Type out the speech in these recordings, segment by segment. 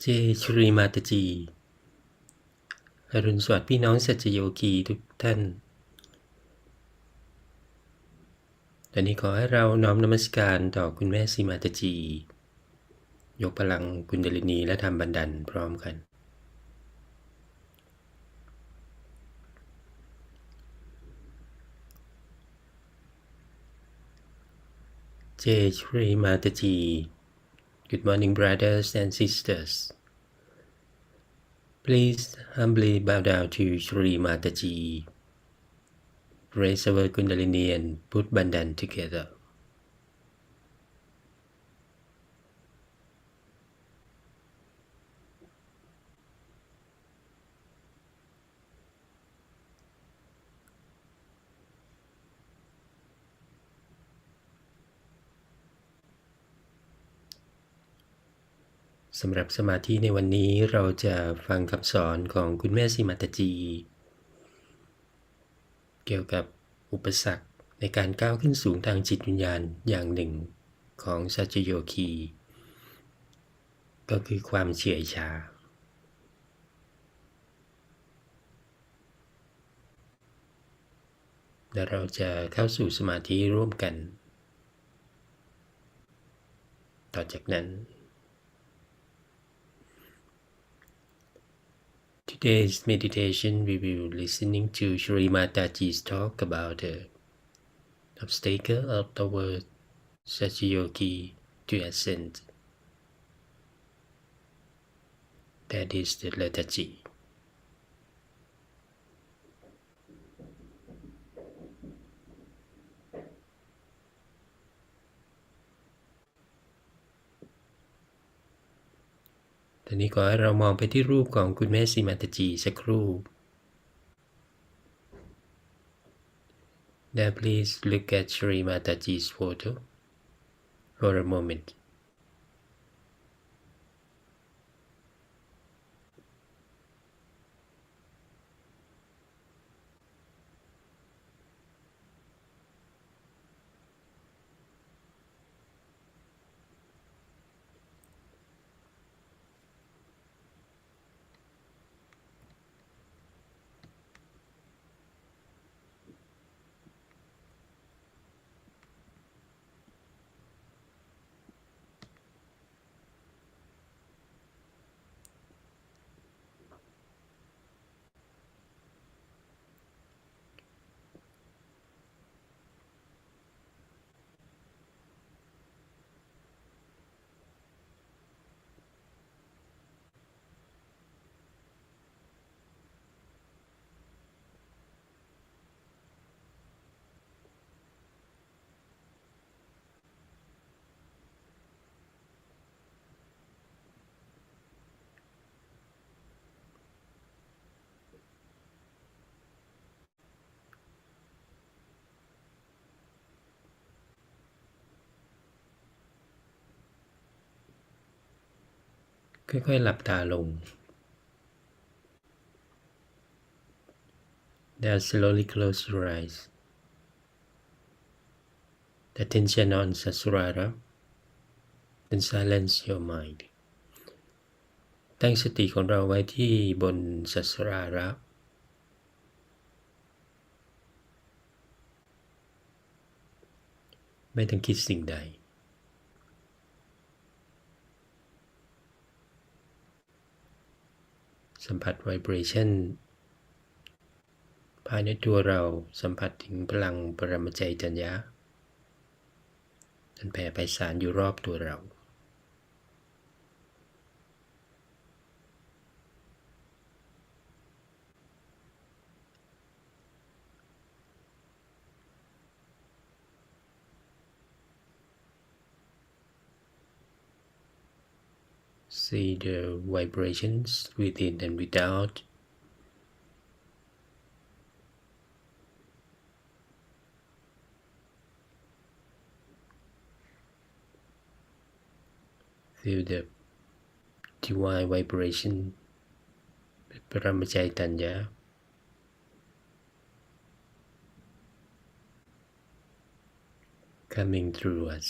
เจชรีมาตจีอรุณสวัสดิ์พี่น้องสัจโยคีทุกท่านตอนนี้ขอให้เราน้อมนมัสการต่อคุณแม่สีมาตจียกพลังกุณดลินีและทำบันดาลพร้อมกันเจชรีมาตจี Good morning brothers and sisters Please humbly bow down to Shri Mataji Raise our Kundalini and put Bandhan together.สำหรับสมาธิในวันนี้เราจะฟังคำสอนของคุณแม่สีมาตจีเกี่ยวกับอุปสรรคในการก้าวขึ้นสูงทางจิตวิญญาณอย่างหนึ่งของสัจโยคีก็คือความเฉื่อยชาและเราจะเข้าสู่สมาธิร่วมกันต่อจากนั้น Today's meditation we will listening to Shri Mataji's talk about the obstacle of toward Sahajayoga to ascend. That is the Lethagy.ตอนนี้ขอให้เรามองไปที่รูปของคุณแม่สีมาตจีสักครู่ Now please look at Shri Mataji's photo for a moment. ค่อยๆหลับตาลง Then slowly close your eyes. Attention on Sassurara. Then silence your mind. ตั้งสติของเราไว้ที่บนสัสราระไม่ต้องคิดสิ่งใดสัมผัส vibration ภายในตัวเราสัมผัสถึงพลังปรมาจัยจัญญะมันแผ่ไพศาลอยู่รอบตัวเราSee the vibrations within and without. Feel the divine vibration ปรมาจัยตัญญา coming through us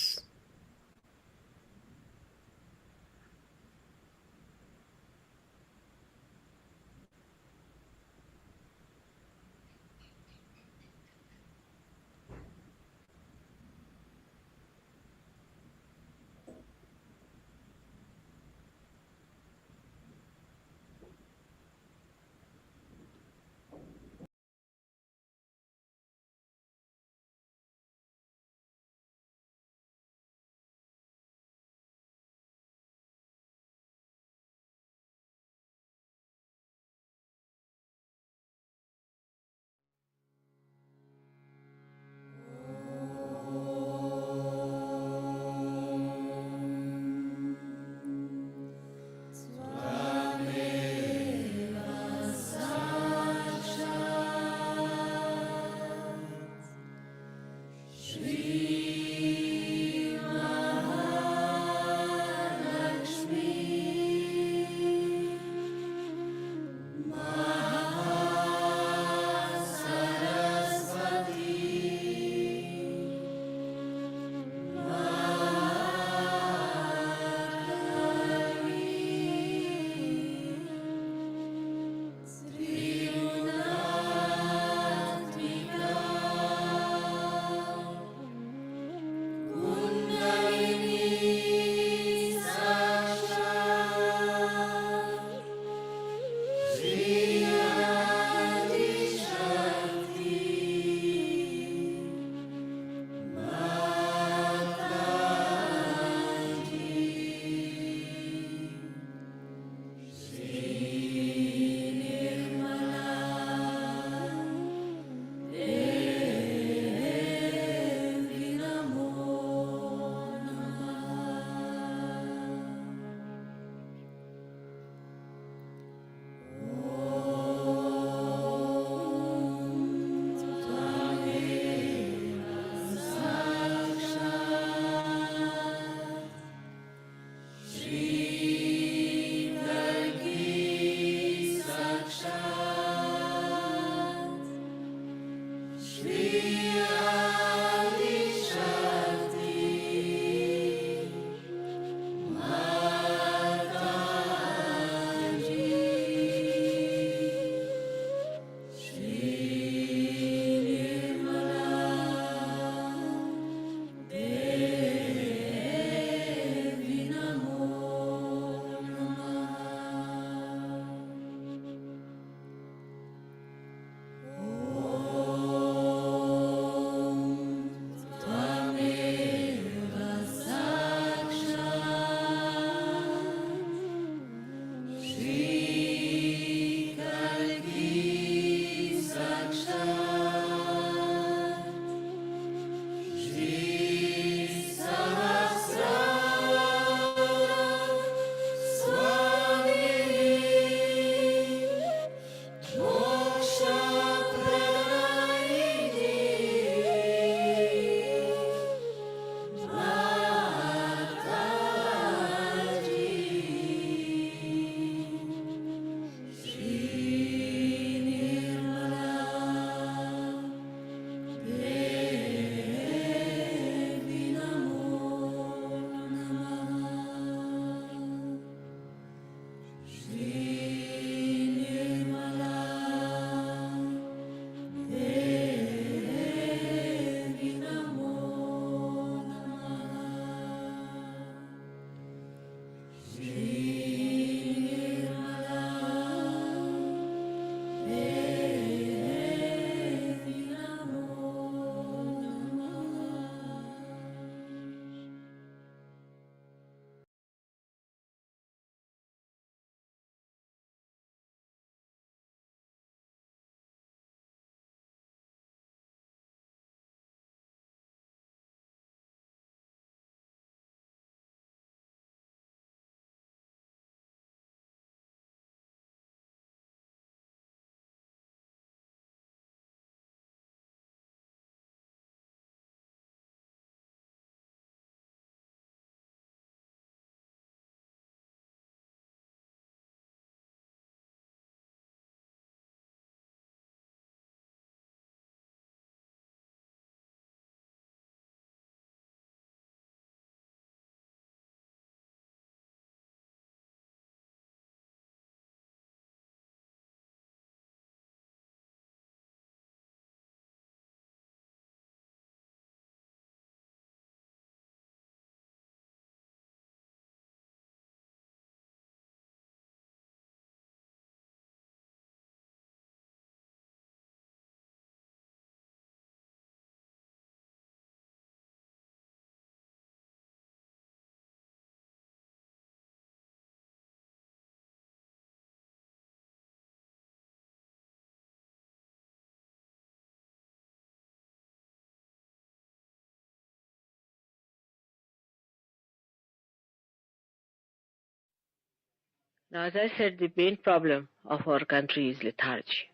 Now, as I said, the main problem of our country is lethargy.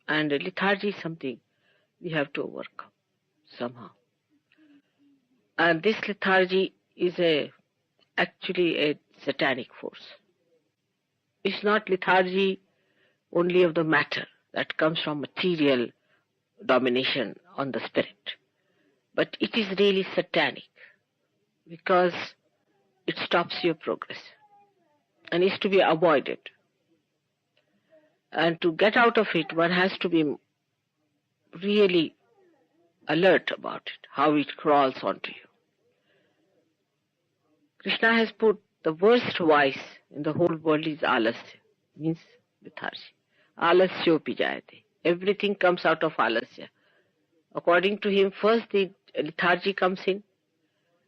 And lethargy is something we have to overcome somehow. And this lethargy is actually a satanic force. It's not lethargy only of the matter that comes from material domination on the spirit, but it is really satanic because it stops your progress and is to be avoided. And to get out of it, one has to be really alert about it, how it crawls onto you. Krishna has put the worst vice in the whole world is alasya, means lethargy. Alasyopi jayate. Everything comes out of alasya. According to him, first the lethargy comes in,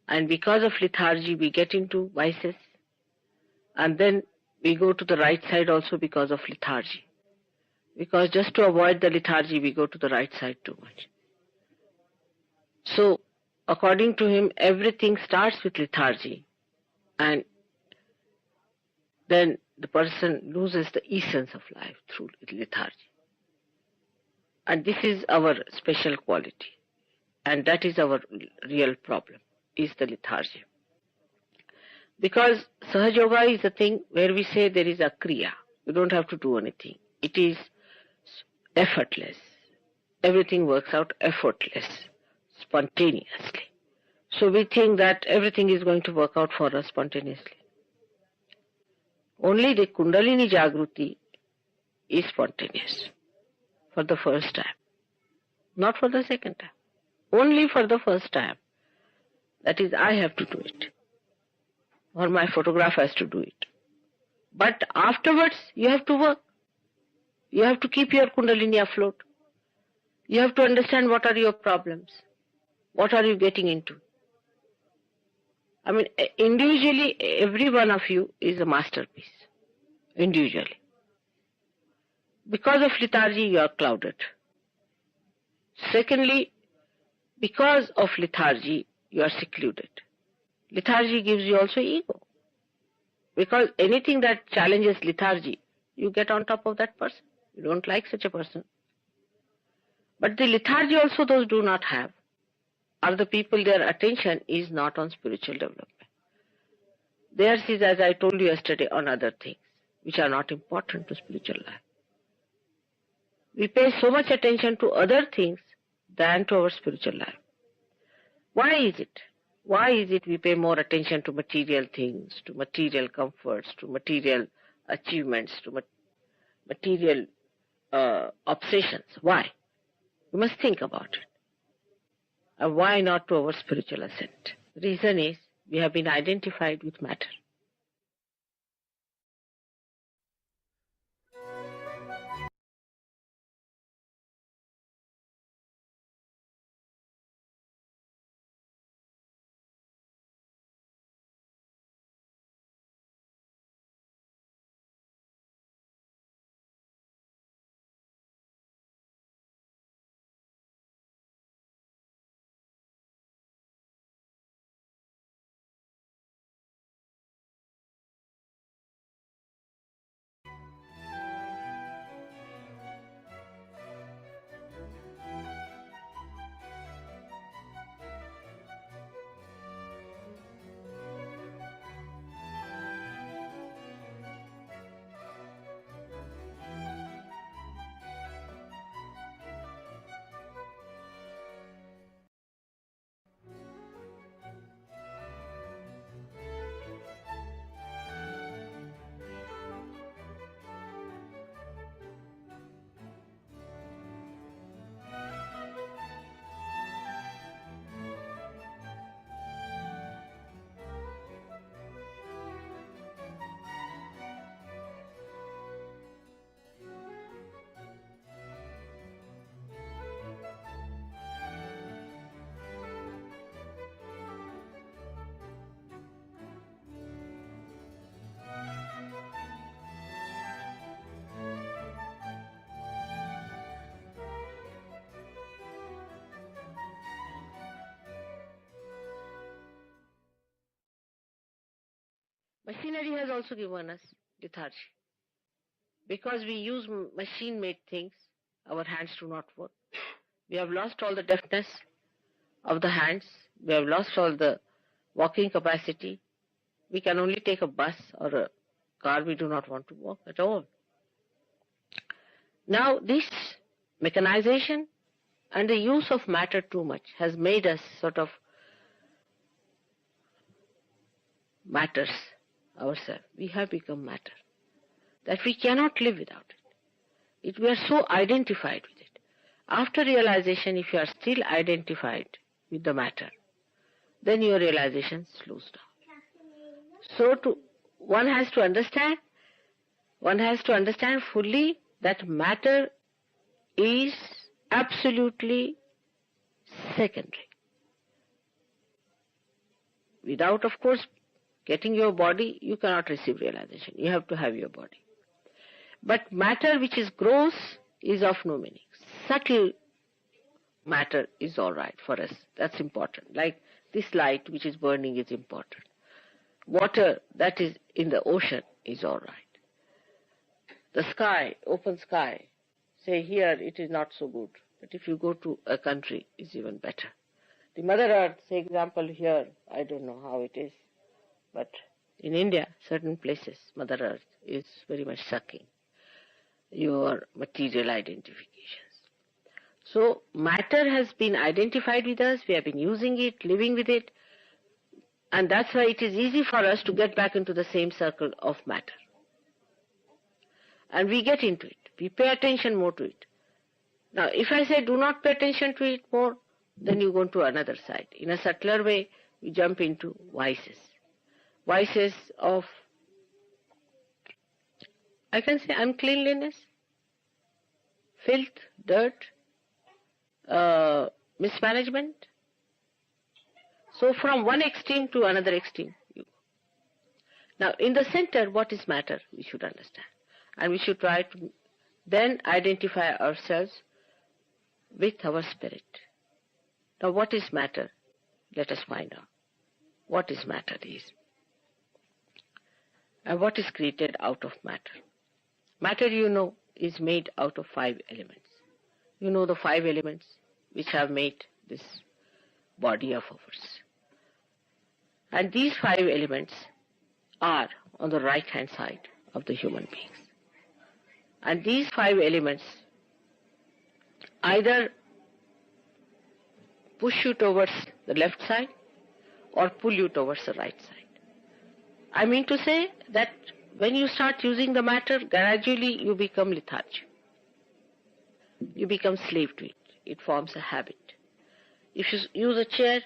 and because of lethargy we get into vices, and then we go to the right side also because of lethargy. Because just to avoid the lethargy, we go to the right side too much. So, according to him, everything starts with lethargy, and then the person loses the essence of life through lethargy. And this is our special quality, and that is our real problem, is the lethargy. Because SahajaYoga is a thing where we say there is a kriya. You don't have to do anything. It is effortless. Everything works out effortless, spontaneously. So we think that everything is going to work out for us spontaneously. Only the Kundalini Jagruti is spontaneous for the first time, not for the second time. Only for the first time. That is, I have to do it, or my photograph has to do it. But afterwards, you have to work. You have to keep your Kundalini afloat. You have to understand what are your problems. What are you getting into? I mean, individually, every one of you is a masterpiece. Individually. Because of lethargy, you are clouded. Secondly, because of lethargy, you are secluded. Lethargy gives you also ego. Because anything that challenges lethargy, you get on top of that person. You don't like such a person. But the lethargy also those do not have are the people their attention is not on spiritual development. Theirs is, as I told you yesterday, on other things which are not important to spiritual life. We pay so much attention to other things than to our spiritual life. Why is it? Why is it we pay more attention to material things, to material comforts, to material achievements, to material obsessions? Why? You must think about it. And why not to our spiritual ascent? The reason is we have been identified with matter. Machinery has also given us lethargy. Because we use machine-made things, our hands do not work. We have lost all the deftness of the hands. We have lost all the walking capacity. We can only take a bus or a car. We do not want to walk at all. Now this mechanization and the use of matter too much has made us sort of matters ourselves. We have become matter, that we cannot live without it. We are so identified with it. After realization, if you are still identified with the matter, then your realization slows down. So one has to understand fully that matter is absolutely secondary. Without, of course, getting your body, you cannot receive realization. You have to have your body. But matter which is gross is of no meaning. Subtle matter is all right for us. That's important. Like this light which is burning is important. Water that is in the ocean is all right. The sky, open sky, say here it is not so good. But if you go to a country, it's even better. The Mother Earth, say example here, I don't know how it is, but in India, certain places, Mother Earth is very much sucking your material identifications. So matter has been identified with us, we have been using it, living with it, and that's why it is easy for us to get back into the same circle of matter. And we get into it, we pay attention more to it. Now if I say do not pay attention to it more, then you go to another side. In a subtler way, you jump into vices. Vices of, I can say, uncleanliness, filth, dirt, mismanagement. So from one extreme to another extreme you go. Now in the center, what is matter? We should understand. And we should try to then identify ourselves with our spirit. Now what is matter? Let us find out. What is matter is. And what is created out of matter? Matter, you know, is made out of 5 elements. You know the 5 elements which have made this body of ours. And these 5 elements are on the right hand side of the human beings. And these 5 elements either push you towards the left side or pull you towards the right side. I mean to say that when you start using the matter, gradually you become lethargic. You become slave to it. It forms a habit. If you use a chair,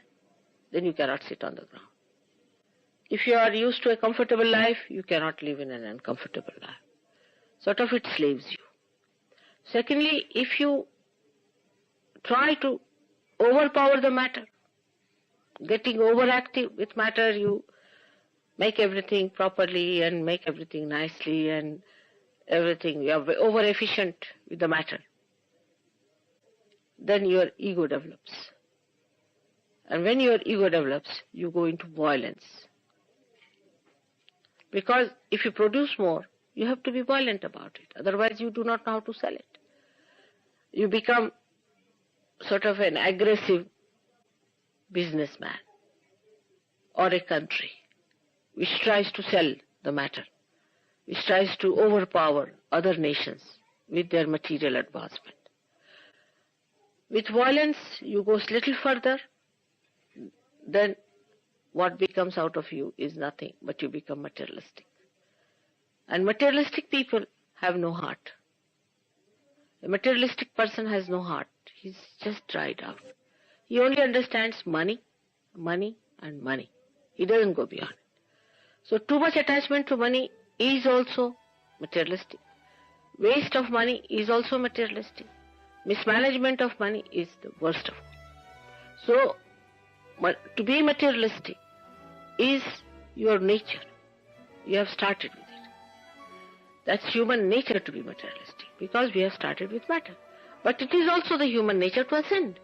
then you cannot sit on the ground. If you are used to a comfortable life, you cannot live in an uncomfortable life. Sort of it slaves you. Secondly, if you try to overpower the matter, getting overactive with matter, you make everything properly and make everything nicely and everything, you are over efficient with the matter. Then your ego develops. And when your ego develops, you go into violence. Because if you produce more, you have to be violent about it. Otherwise you do not know how to sell it. You become sort of an aggressive businessman or a country which tries to sell the matter, which tries to overpower other nations with their material advancement. With violence, you go a little further, then what becomes out of you is nothing, but you become materialistic. And materialistic people have no heart. A materialistic person has no heart. He's just dried out. He only understands money, money, and money. He doesn't go beyond it. So too much attachment to money is also materialistic. Waste of money is also materialistic. Mismanagement of money is the worst of all. So to be materialistic is your nature. You have started with it. That's human nature to be materialistic because we have started with matter. But it is also the human nature to ascend.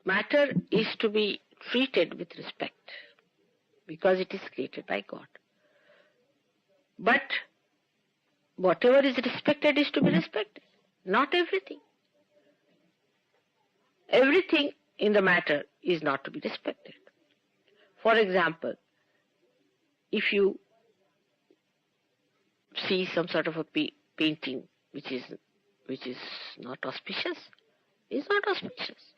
Matter is to be treated with respect because it is created by God. But whatever is respected is to be respected, not everything. Everything in the matter is not to be respected. For example, if you see some sort of a painting which is not auspicious, is not auspicious.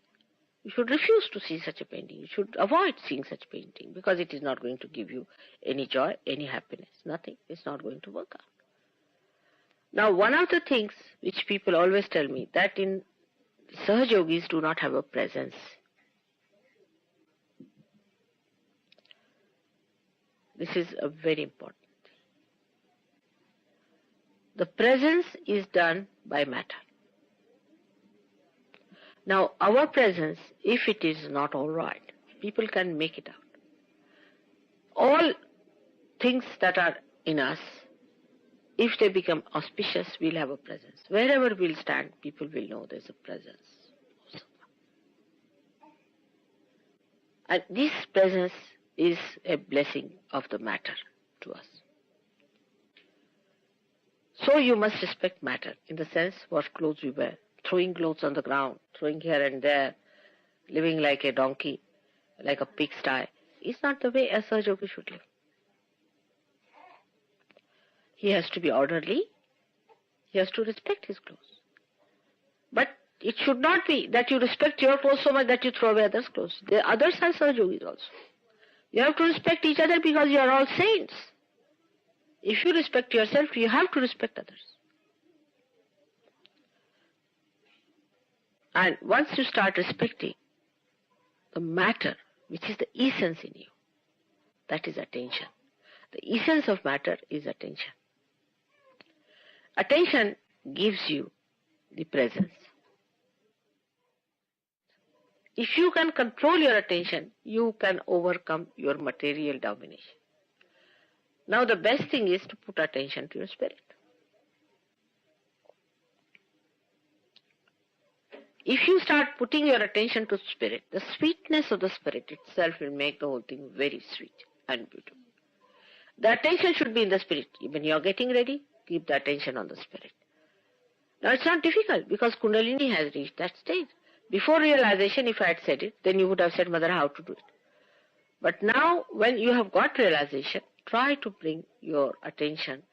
You should refuse to see such a painting. You should avoid seeing such painting because it is not going to give you any joy, any happiness, nothing. It's not going to work out. Now, one of the things which people always tell me that in Sahajogis do not have a presence. This is a very important thing. The presence is done by matter. Now, our presence, if it is not all right, people can make it out. All things that are in us, if they become auspicious, we'll have a presence. Wherever we'll stand, people will know there's a presence. And this presence is a blessing of the matter to us. So you must respect matter in the sense what clothes we wear. Throwing clothes on the ground, throwing here and there, living like a donkey, like a pigsty, is not the way a Sahajogi should live. He has to be orderly. He has to respect his clothes. But it should not be that you respect your clothes so much that you throw away others' clothes. The others are Sahajogis also. You have to respect each other because you are all saints. If you respect yourself, you have to respect others. And once you start respecting the matter, which is the essence in you, that is attention. The essence of matter is attention. Attention gives you the presence. If you can control your attention, you can overcome your material domination. Now the best thing is to put attention to your spirit. If you start putting your attention to spirit, the sweetness of the spirit itself will make the whole thing very sweet and beautiful. The attention should be in the spirit. When you are getting ready, keep the attention on the spirit. Now it's not difficult because Kundalini has reached that stage. Before realization, if I had said it, then you would have said, Mother, how to do it. But now, when you have got realization, try to bring your attention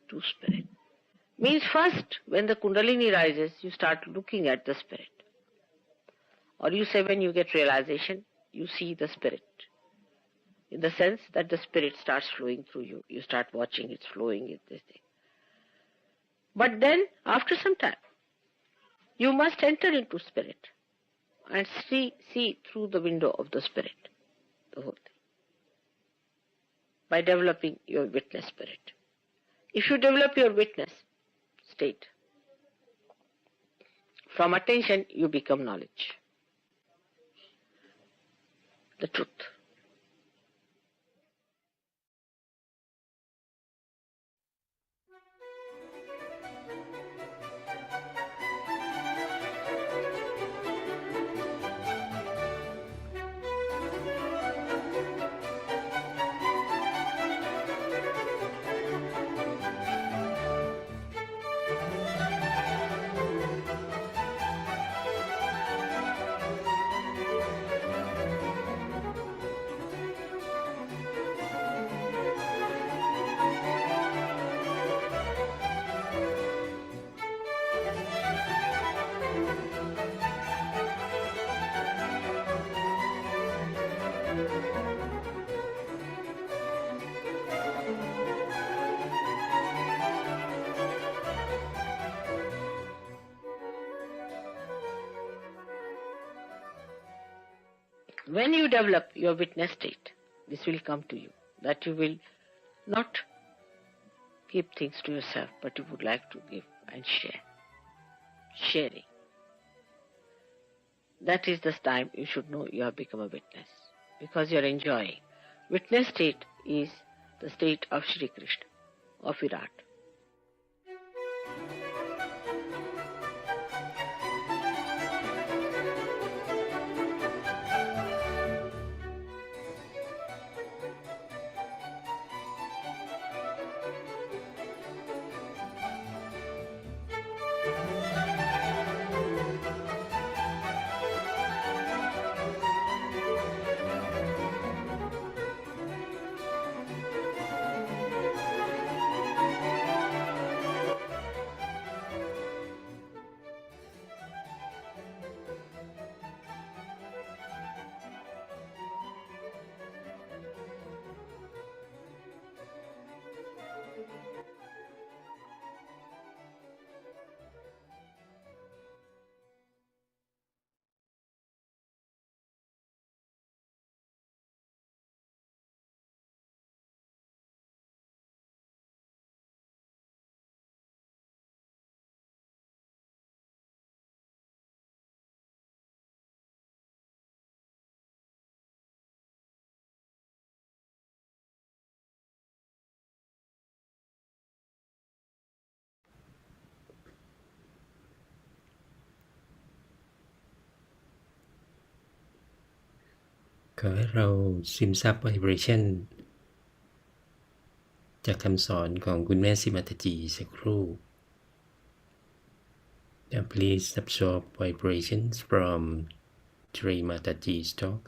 to spirit. Means first, when the Kundalini rises, you start looking at the spirit. Or you say when you get realization, you see the spirit. In the sense that the spirit starts flowing through you. You start watching it flowing, this thing. But then, after some time, you must enter into spirit and see through the window of the spirit, the whole thing, by developing your witness spirit. If you develop your witness state, from attention you become knowledge, the truth. When you develop your witness state, this will come to you, that you will not keep things to yourself, but you would like to give and share. Sharing. That is the time you should know you have become a witness, because you are enjoying. Witness state is the state of Shri Krishna, of Virat.ขอให้เราซึมซับ vibration จากคำสอนของคุณแม่สิมัตจีสักครู่ And please absorb vibrations from Sri Mataji's talk.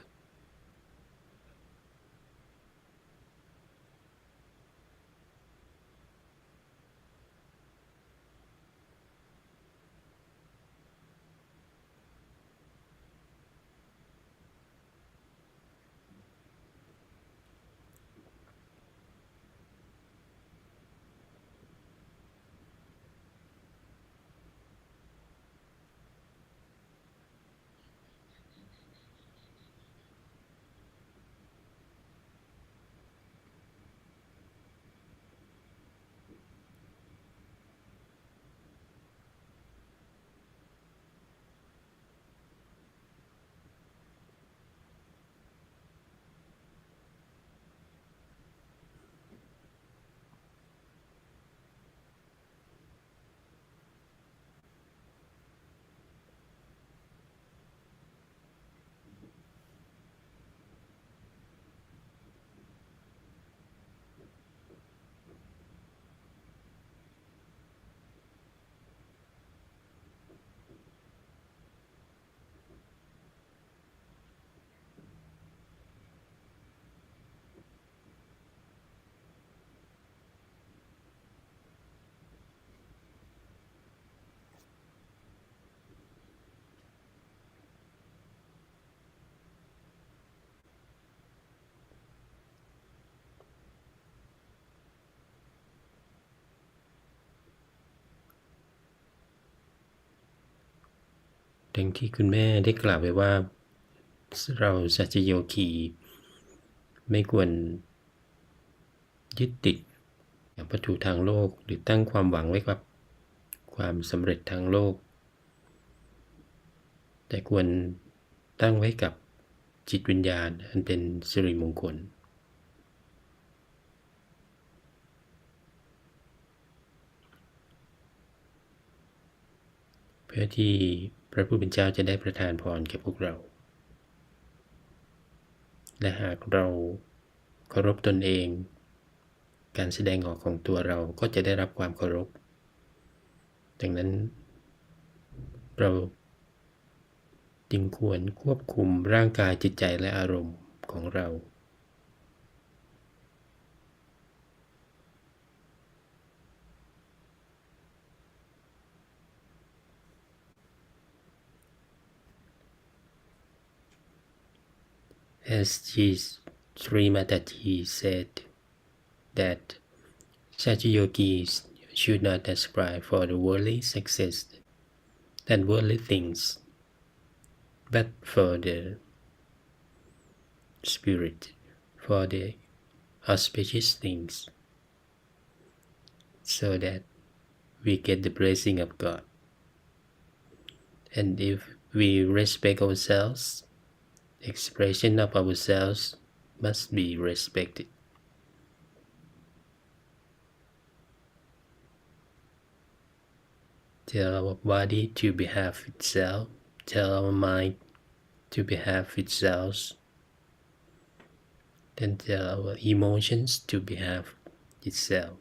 ดังที่คุณแม่ได้กล่าวไว้ว่าเราสัจโยคีไม่ควรยึดติดกับวัตถุทางโลกหรือตั้งความหวังไว้กับความสำเร็จทางโลกแต่ควรตั้งไว้กับจิตวิญญาณอันเป็นสิริมงคลเพื่อที่พระผู้เป็นเจ้าจะได้ประทานพรแก่พวกเราและหากเราเคารพตนเองการแสดงออกของตัวเราก็จะได้รับความเคารพดังนั้นเราจึงควรควบคุมร่างกายจิตใจและอารมณ์ของเรา as Lethagy said that Sahaja yogis should not aspire for the worldly success and worldly things, but for the spirit, for the auspicious things, so that we get the blessing of God. And if we respect ourselves, expression of ourselves must be respected. Tell our body to behave itself, tell our mind to behave itself, then tell our emotions to behave itself.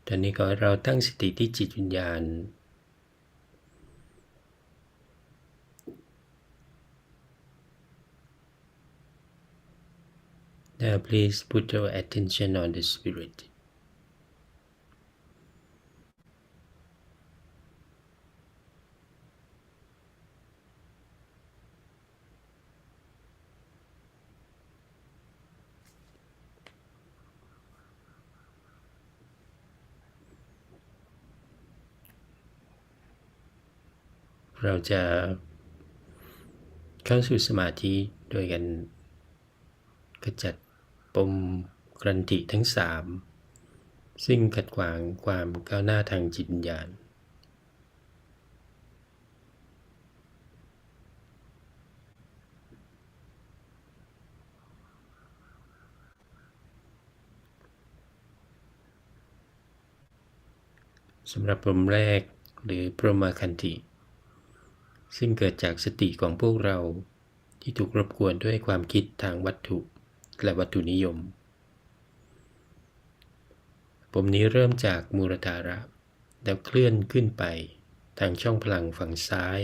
ตอนนี้ขอให้เราตั้งสติที่จิตวิญญาณ Now please put your attention on the spirit.เราจะเข้าสู่สมาธิโดยการขจัดปมกรันติทั้ง3ซึ่งขัดขวางความก้าวหน้าทางจิตวิญญาณสำหรับปมแรกหรือพรหมคันติซึ่งเกิดจากสติของพวกเราที่ถูกรบกวนด้วยความคิดทางวัตถุและวัตถุนิยมปมนี้เริ่มจากมูลฐานะแล้วเคลื่อนขึ้นไปทางช่องพลังฝั่งซ้าย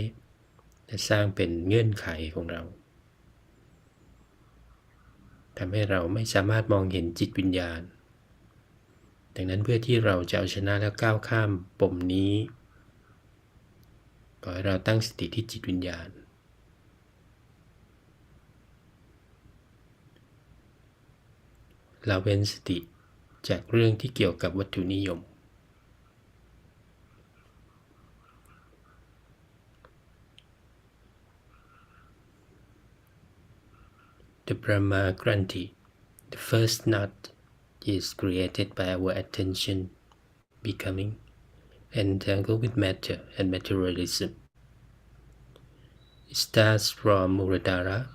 และสร้างเป็นเงื่อนไขของเราทำให้เราไม่สามารถมองเห็นจิตวิญญาณดังนั้นเพื่อที่เราจะเอาชนะและก้าวข้ามปมนี้ขอให้เราตั้งสติที่จิตวิญญาณเราเว้นสติจากเรื่องที่เกี่ยวกับวัตถุนิยม The Brahma Granthi, the first knot, is created by our attention becoming entangled with matter and materialism. It starts from Muladhara,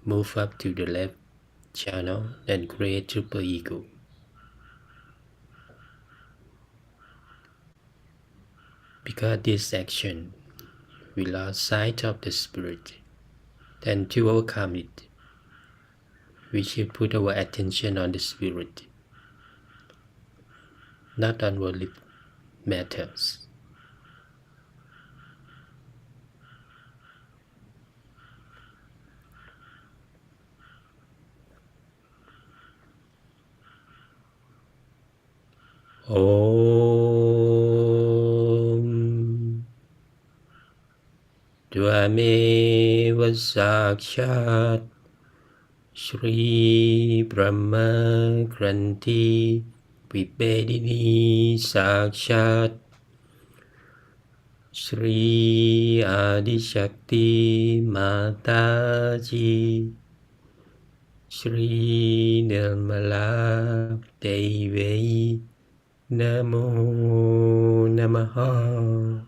move up to the left channel and create triple ego. Because this action, we lost sight of the spirit. Then to overcome it, we should put our attention on the spirit, not on worldly matters. Om Tvameva Sakshat Shri Brahma Granthi Vibedini Sakshat Shri Adishakti Mataji Shri Nirmala Devi Namo Namaha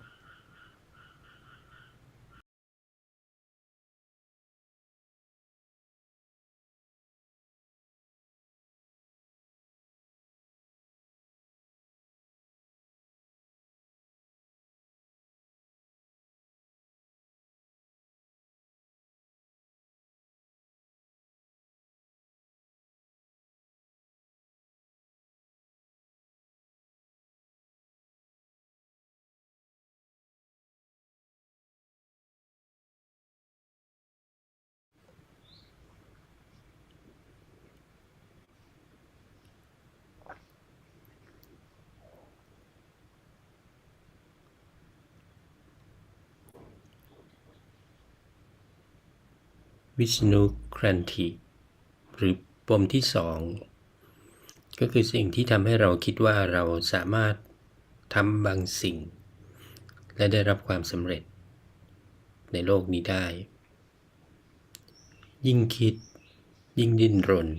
วิษณุครันติหรือปมที่สองก็คือสิ่งที่ทำให้เราคิดว่าเราสามารถทำบางสิ่งและได้รับความสำเร็จในโลกนี้ได้ยิ่งคิดยิ่งดิ้นรน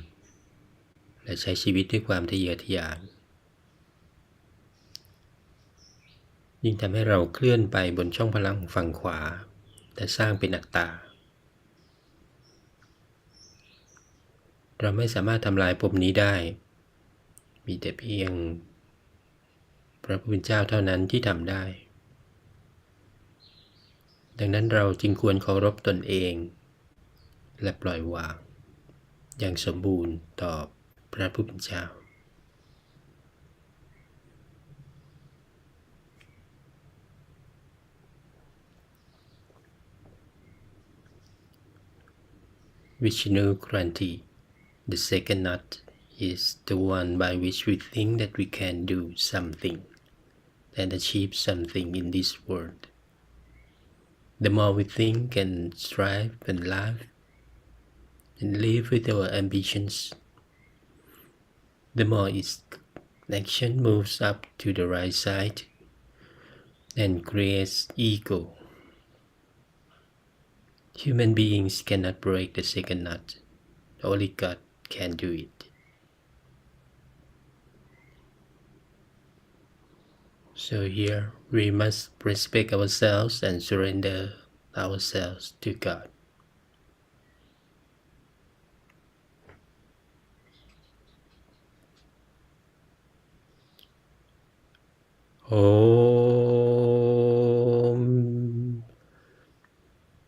และใช้ชีวิตด้วยความทะเยอทะยานยิ่งทำให้เราเคลื่อนไปบนช่องพลังฝั่งขวาและสร้างเป็นอัตตาเราไม่สามารถทำลายปมนี้ได้มีแต่เพียงพระผู้เป็นเจ้าเท่านั้นที่ทำได้ดังนั้นเราจึงควรเคารพตนเองและปล่อยวางอย่างสมบูรณ์ต่อพระผู้เป็นเจ้าวิษณุครันติ The second knot is the one by which we think that we can do something and achieve something in this world. The more we think and strive and laugh and live with our ambitions, the more its action moves up to the right side and creates ego. Human beings cannot break the second knot. Only God can do it. So here we must respect ourselves and surrender ourselves to God. Om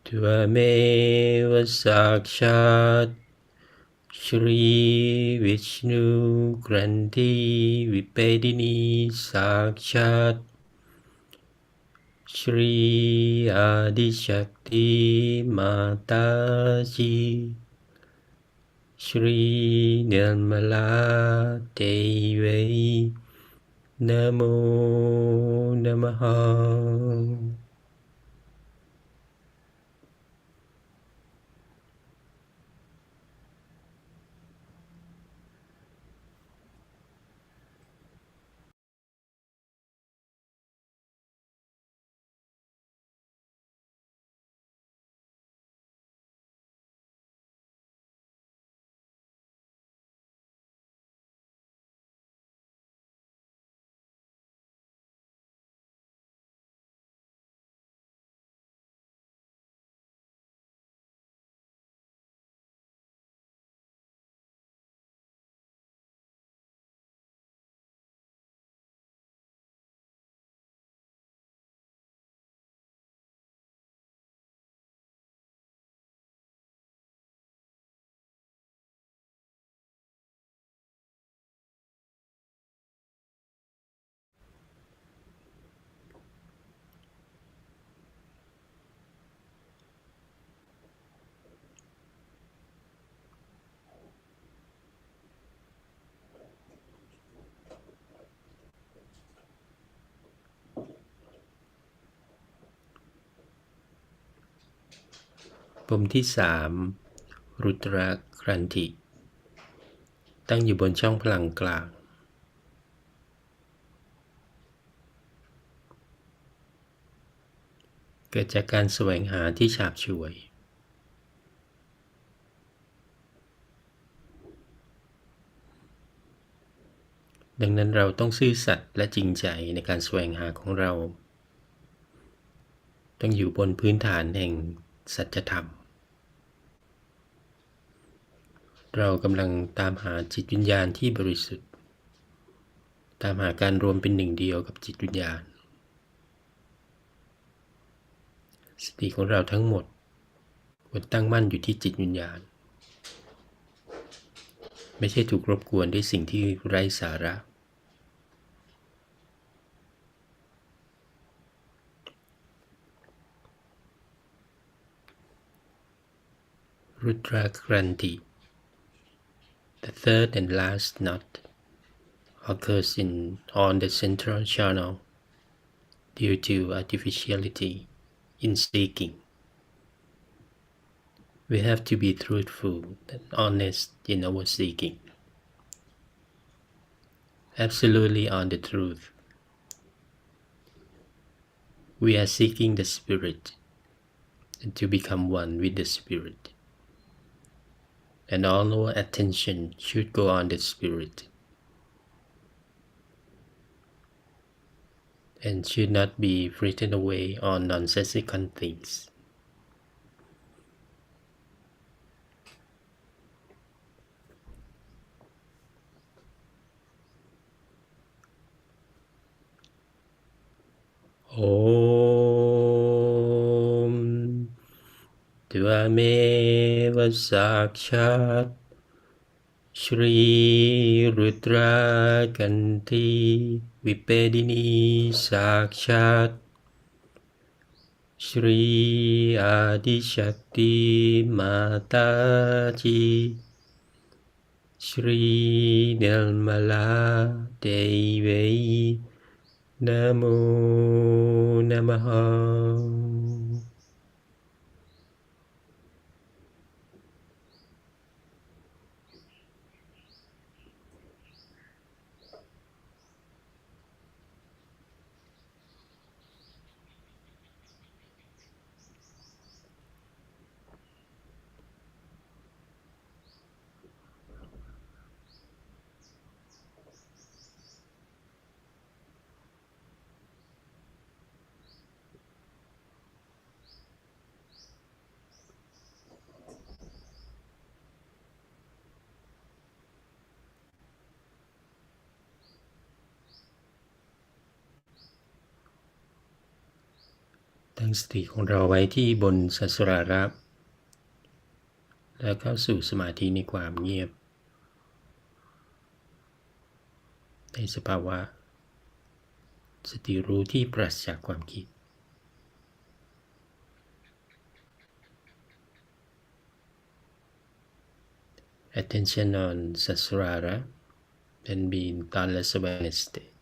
Tvameva Sakshat Shri Vishnu Kranti Vipedini Sakshat Shri Adishakti Mataji Shri Nirmala Devi Namo Namahaปมที่สามรุตรครันติตั้งอยู่บนช่องพลังกลางเกิดจากการแสวงหาที่ฉาบฉวยดังนั้นเราต้องซื่อสัตย์และจริงใจในการแสวงหาของเราต้องอยู่บนพื้นฐานแห่งสัจธรรมเรากำลังตามหาจิตวิญญาณที่บริสุทธิ์ตามหาการรวมเป็นหนึ่งเดียวกับจิตวิญญาณสติของเราทั้งหมดควรตั้งมั่นอยู่ที่จิตวิญญาณไม่ใช่ถูกรบกวนด้วยสิ่งที่ไร้สาระรุตรครันติ The third and last knot occurs on the central channel due to artificiality in seeking. We have to be truthful and honest in our seeking. Absolutely on the truth. We are seeking the Spirit and to become one with the Spirit. And all our attention should go on the Spirit and should not be frightened away on nonsensical things. Om Tvameva Sakshat Shri Rudra Kanti Vipedini Sakshat Shri Adi Shakti Mataji Shri Nirmala Devi Namo Namaha ตั้งสติของเราไว้ที่บนสัสราระแล้วเข้าสู่สมาธิในความเงียบในสภาวะสติรู้ที่ปราศจากความคิด Attention on Sasrara and be in thoughtless awareness state.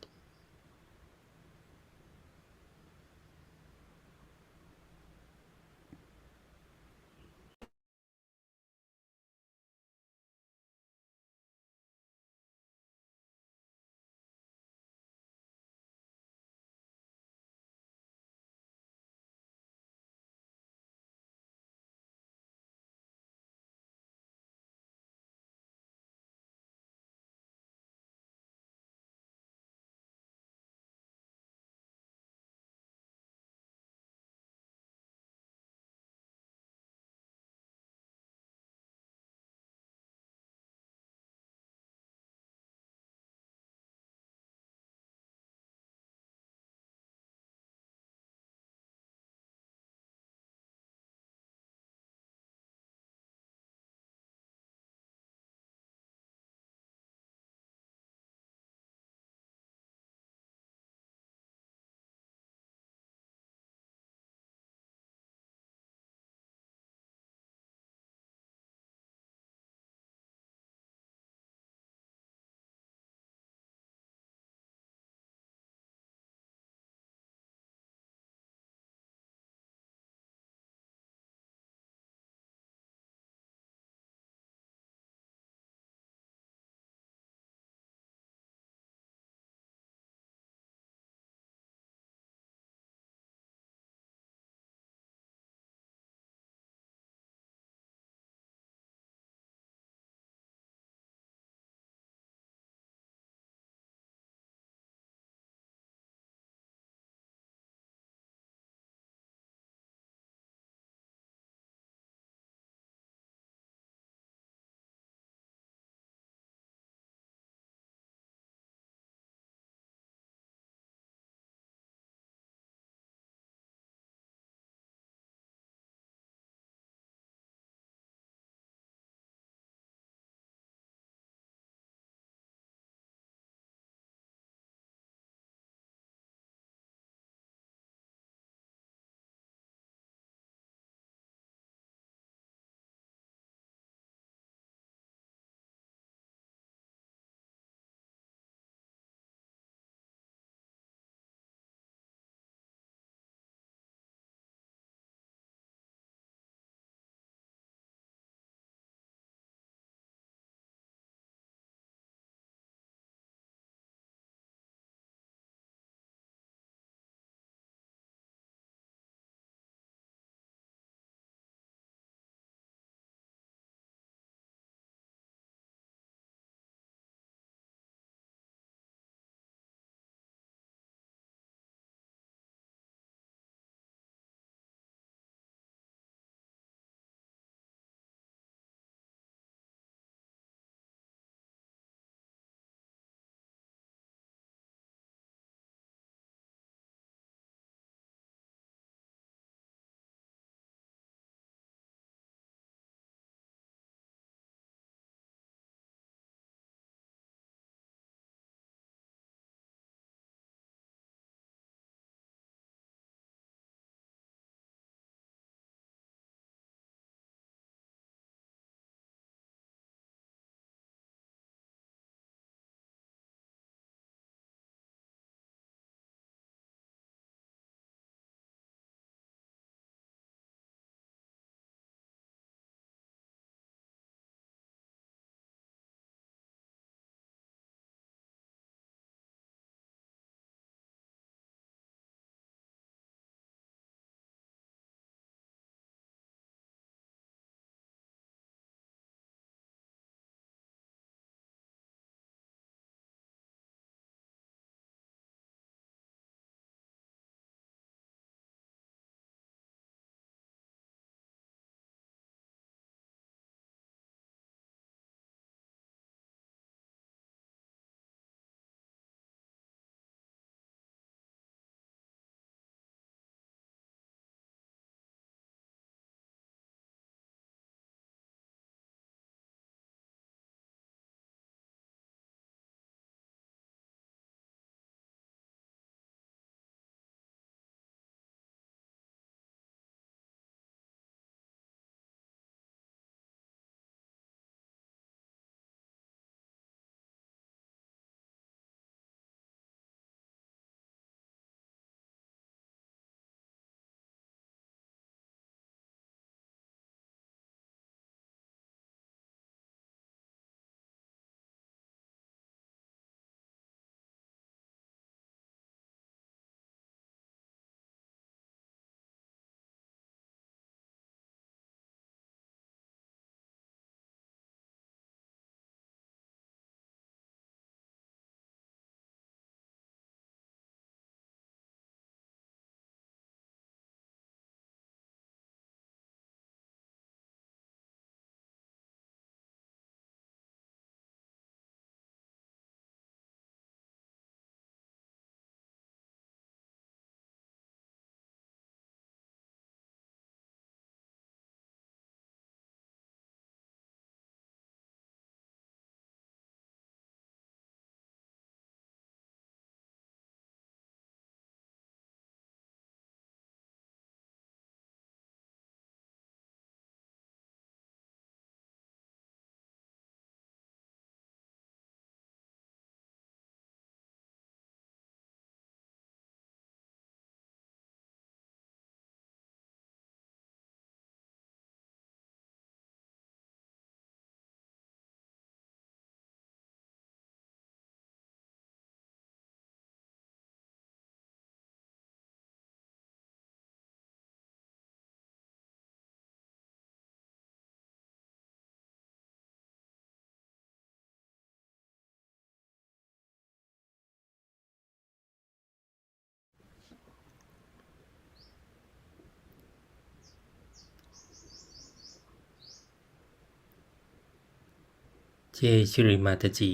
เจชิริมาตาจี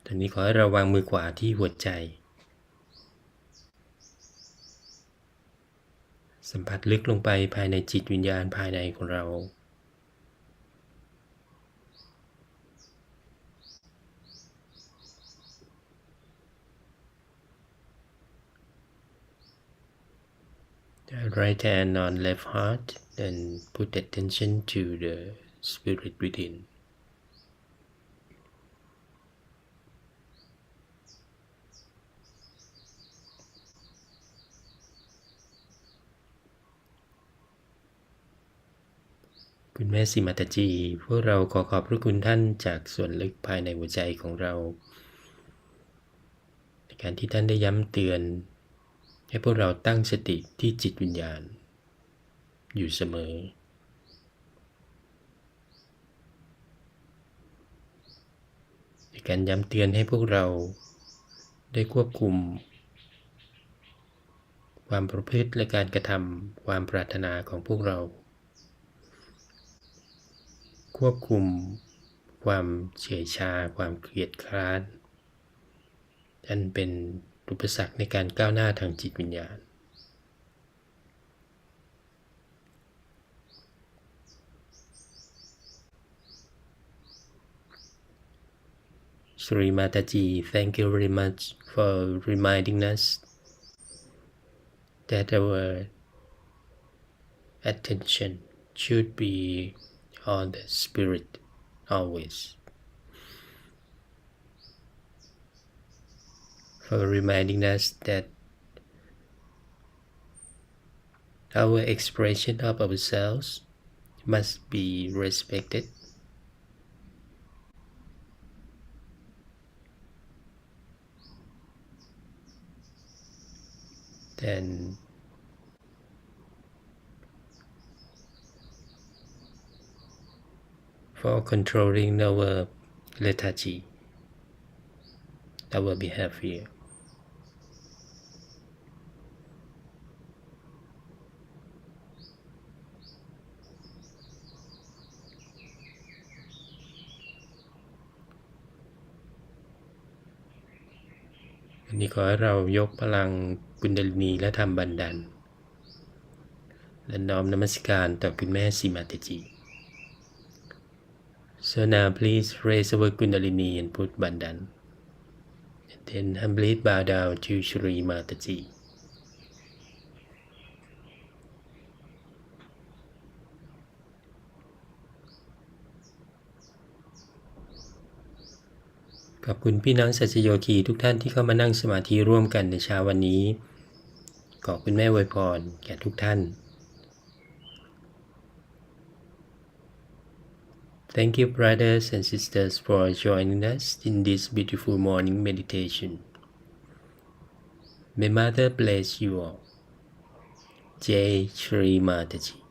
ตอนนี้ขอให้เราวางมือขวาที่หัวใจสัมผัสลึกลงไปภายในจิตวิญญาณภายในของเราright hand on left heart and put attention to the spirit withinคุณแม่สิมาตาจีพวกเราขอขอบพระคุณท่านจากส่วนลึกภายในหัวใจของเราในการที่ท่านได้ย้ำเตือนให้พวกเราตั้งสติที่จิตวิญญาณอยู่เสมอในการย้ำเตือนให้พวกเราได้ควบคุมความประพฤติและการกระทำความปรารถนาของพวกเราควบคุมความเฉื่อยชาความเกลียดคร้านอันเป็นอุปสรรคในการก้าวหน้าทางจิตวิญญาณSri Mataji, thank you very much for reminding us that our attention should be on the spirit always. For reminding us that our expression of ourselves must be respected and for controlling our lethargy, our behavior.วันนี้ขอให้เรายกพลังกุณดาลินีและธรรมบันดาลและน้อมนมัสการต่อคุณแม่สิมาตาจี So now please raise our Kundalini and put Bandhan. And then humbly bow down to Shri Mataji.ขอบคุณพี่น้องสัจโยคีทุกท่านที่เข้ามานั่งสมาธิร่วมกันในเช้าวันนี้ขอคุณแม่อวยพรแก่ทุกท่าน Thank you, brothers and sisters, for joining us in this beautiful morning meditation. May Mother bless you all. Jai Shri Mataji.